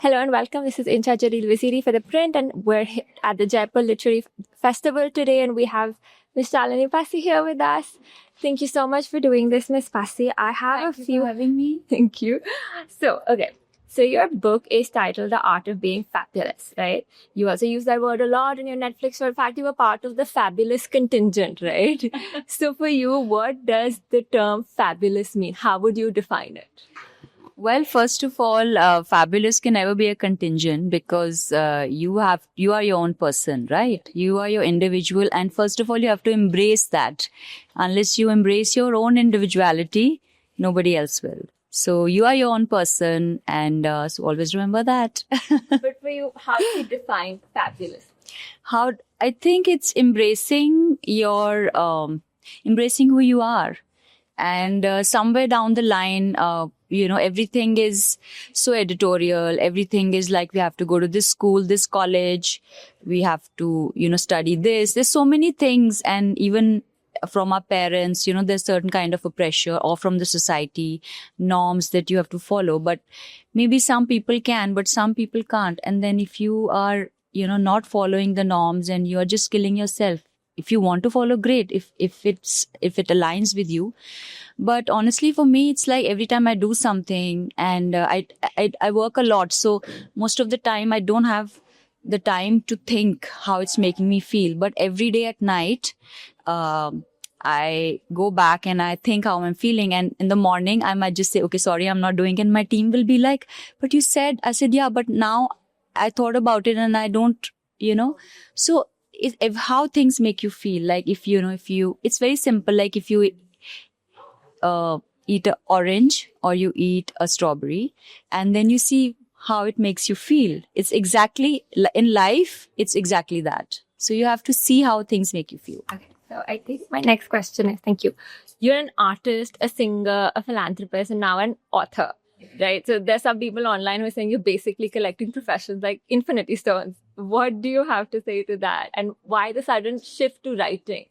Hello and welcome. This is Incha Jalil Waziri for the print, and we're at the Jaipur Literary Festival today, and we have Ms. Shalini Pasi here with us. Thank you so much for doing this, Ms. Pasi. I have Thank you for having me. Thank you. So your book is titled The Art of Being Fabulous, right? You also use that word a lot in your Netflix. So in fact, you were part of the fabulous contingent, right? So for you, what does the term fabulous mean? How would you define it? Well, first of all, fabulous can never be a contingent because you are your own person, right? You are your individual, and first of all, you have to embrace that. Unless you embrace your own individuality, nobody else will. So you are your own person, and so always remember that. But for you, how do you define fabulous? How I think it's embracing embracing who you are. And somewhere down the line, everything is so editorial. Everything is like we have to go to this school, this college. We have to, study this. There's so many things. And even from our parents, there's certain kind of a pressure, or from the society, norms that you have to follow. But maybe some people can, but some people can't. And then if you are, not following the norms and you're just killing yourself, if you want to follow, great. If it aligns with you. But honestly, for me, it's like every time I do something, and I work a lot. So most of the time I don't have the time to think how it's making me feel. But every day at night, I go back and I think how I'm feeling. And in the morning, I might just say, okay, sorry, I'm not doing it. And my team will be like, but you said, I said, yeah, but now I thought about it and I don't, so if how things make you feel, like if you, it's very simple. Like if you eat an orange or you eat a strawberry, and then you see how it makes you feel. It's exactly, in life, it's exactly that. So you have to see how things make you feel. Okay. So I think my next question is, thank you. You're an artist, a singer, a philanthropist, and now an author, right? So there's some people online who are saying you're basically collecting professions like Infinity Stones. What do you have to say to that? And why the sudden shift to writing?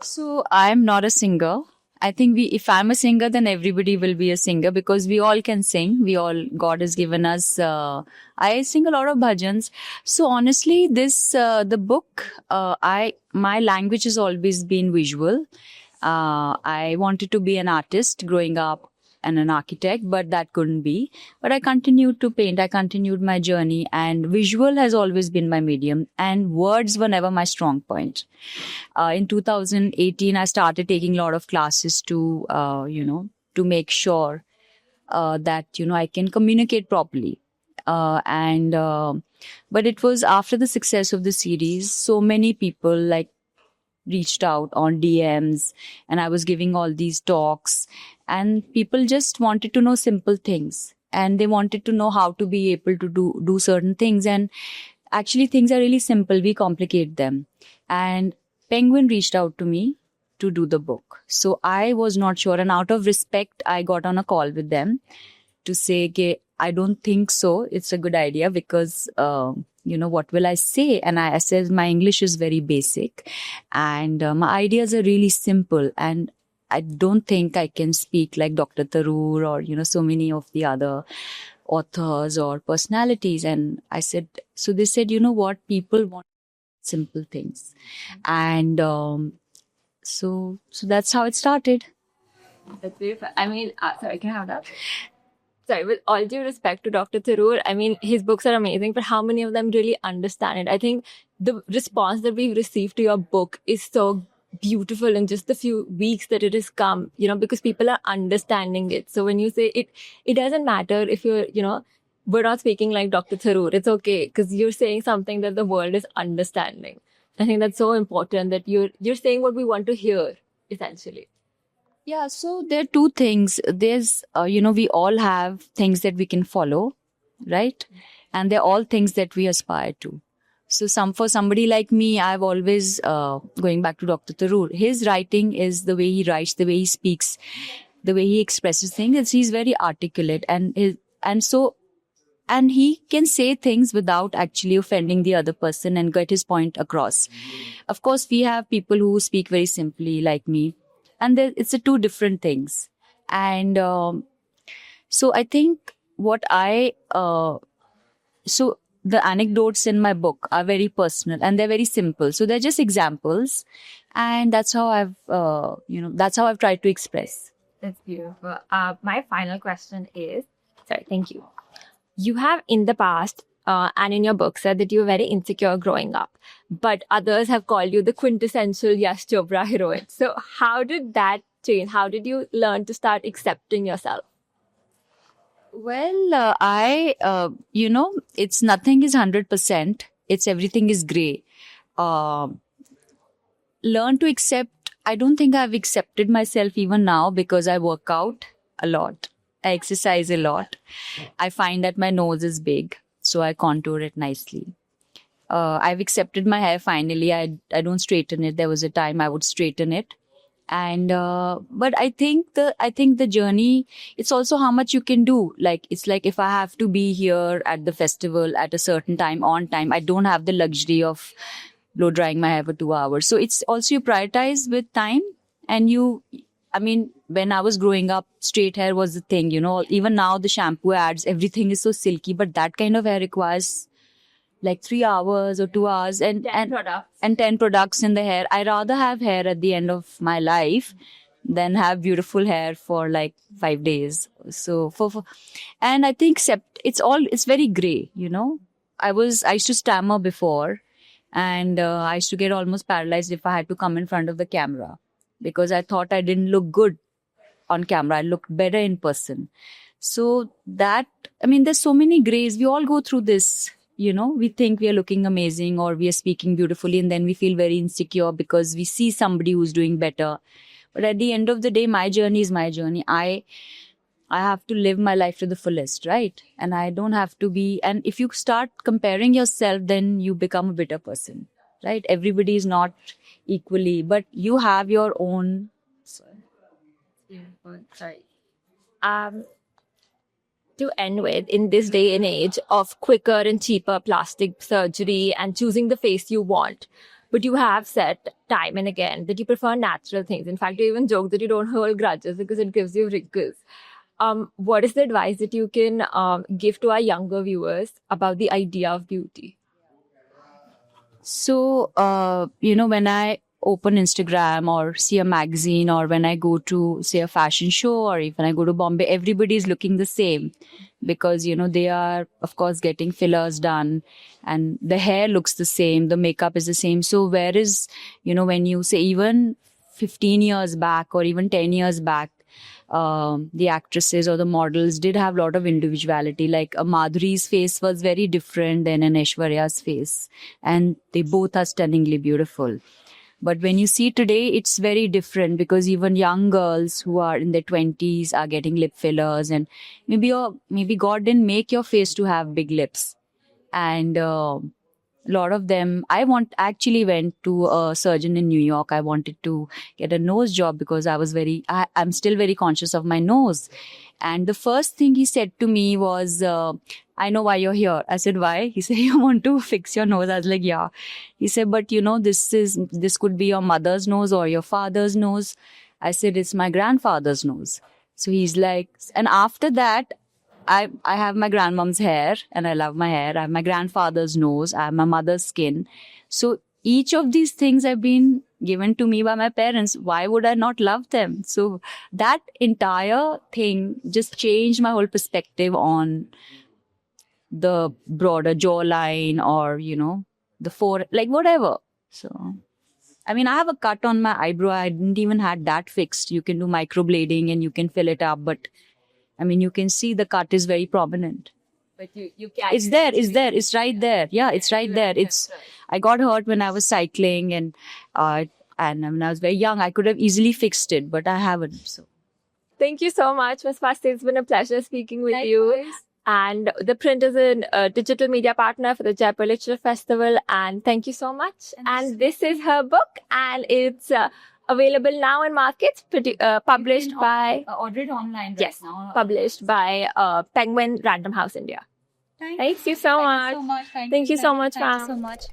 So I'm not a singer. I think if I'm a singer, then everybody will be a singer because we all can sing. God has given us, I sing a lot of bhajans. So honestly, the book, my language has always been visual. I wanted to be an artist growing up and an architect, but that couldn't be. But I continued to paint. I continued my journey, and visual has always been my medium, and words were never my strong point. In 2018, I started taking a lot of classes to make sure that, I can communicate properly. But it was after the success of the series, so many people reached out on DMs, and I was giving all these talks, and people just wanted to know simple things, and they wanted to know how to be able to do certain things. And actually things are really simple. We complicate them. And Penguin reached out to me to do the book. So I was not sure, and out of respect, I got on a call with them to say, okay, I don't think so. It's a good idea because, what will I say? And I said, my English is very basic and my ideas are really simple. And I don't think I can speak like Dr. Tharoor or, so many of the other authors or personalities. And I said, so they said, what, people want simple things. And so that's how it started. That's very fun. I mean, sorry, can I have that? Sorry, with all due respect to Dr. Tharoor, I mean, his books are amazing, but how many of them really understand it? I think the response that we've received to your book is so beautiful in just the few weeks that it has come, because people are understanding it. So when you say it doesn't matter if you're, we're not speaking like Dr. Tharoor. It's okay because you're saying something that the world is understanding. I think that's so important that you're saying what we want to hear, essentially. Yeah, so there are two things. There's, we all have things that we can follow, right? And they're all things that we aspire to. So for somebody like me, I've always, going back to Dr. Tharoor, his writing is the way he writes, the way he speaks, the way he expresses things. He's very articulate, and he can say things without actually offending the other person and get his point across. Of course, we have people who speak very simply like me, and it's two different things. And so I think what I so the anecdotes in my book are very personal and they're very simple. So they're just examples. And that's how that's how I've tried to express. That's beautiful. My final question is, sorry, thank you. You have in the past and in your book said that you were very insecure growing up, but others have called you the quintessential Yash Chopra heroine. So how did that change? How did you learn to start accepting yourself? Well, it's nothing is 100%. It's everything is gray. Learn to accept. I don't think I've accepted myself even now because I work out a lot. I exercise a lot. I find that my nose is big, so I contour it nicely. I've accepted my hair finally. I don't straighten it. There was a time I would straighten it. And but I think the journey, it's also how much you can do. Like, it's like if I have to be here at the festival at a certain time, on time, I don't have the luxury of blow drying my hair for 2 hours. So it's also you prioritize with time. And when I was growing up, straight hair was the thing, even now the shampoo ads, everything is so silky, but that kind of hair requires like 3 hours or 2 hours and 10 products in the hair. I rather have hair at the end of my life than have beautiful hair for like 5 days. So and I think it's very gray, I used to stammer before, and I used to get almost paralyzed if I had to come in front of the camera because I thought I didn't look good on camera. I looked better in person. So there's so many grays. We all go through this. We think we are looking amazing or we are speaking beautifully, and then we feel very insecure because we see somebody who's doing better. But at the end of the day, my journey is my journey. I have to live my life to the fullest, right? And I don't have to be. And if you start comparing yourself, then you become a bitter person, right? Everybody is not equally, but you have your own. Sorry. To end with, in this day and age of quicker and cheaper plastic surgery and choosing the face you want, but you have said time and again that you prefer natural things. In fact, you even joke that you don't hold grudges because it gives you wrinkles. What is the advice that you can give to our younger viewers about the idea of beauty? So, when I open Instagram or see a magazine, or when I go to, say, a fashion show, or even I go to Bombay, everybody is looking the same because, they are, of course, getting fillers done and the hair looks the same, the makeup is the same. So where is, when you say even 15 years back or even 10 years back, the actresses or the models did have a lot of individuality. Like a Madhuri's face was very different than an Aishwarya's face, and they both are stunningly beautiful. But when you see today, it's very different because even young girls who are in their 20s are getting lip fillers, and maybe God didn't make your face to have big lips. And a lot of them, actually went to a surgeon in New York. I wanted to get a nose job because I'm still very conscious of my nose. And the first thing he said to me was, I know why you're here. I said, why? He said, you want to fix your nose? I was like, yeah. He said, but this could be your mother's nose or your father's nose. I said, it's my grandfather's nose. So he's like, and after that, I have my grandmom's hair and I love my hair. I have my grandfather's nose. I have my mother's skin. So each of these things have been given to me by my parents. Why would I not love them? So that entire thing just changed my whole perspective on the broader jawline or, the forehead, like whatever. So, I have a cut on my eyebrow. I didn't even had that fixed. You can do microblading and you can fill it up. But, you can see the cut is very prominent. But you can't. It's there. It's right there. Yeah, it's right there. I got hurt when I was cycling and when I was very young, I could have easily fixed it, but I haven't. So, thank you so much, Ms. Pasti. It's been a pleasure speaking with you. And The Print is a digital media partner for the Jaipur Literature Festival. And thank you so much. And this is her book, and it's available now in markets. Published by ordered online. Yes, now. Published by Penguin Random House India. Thank you so much. Thank you so much, ma'am. Thank you so much.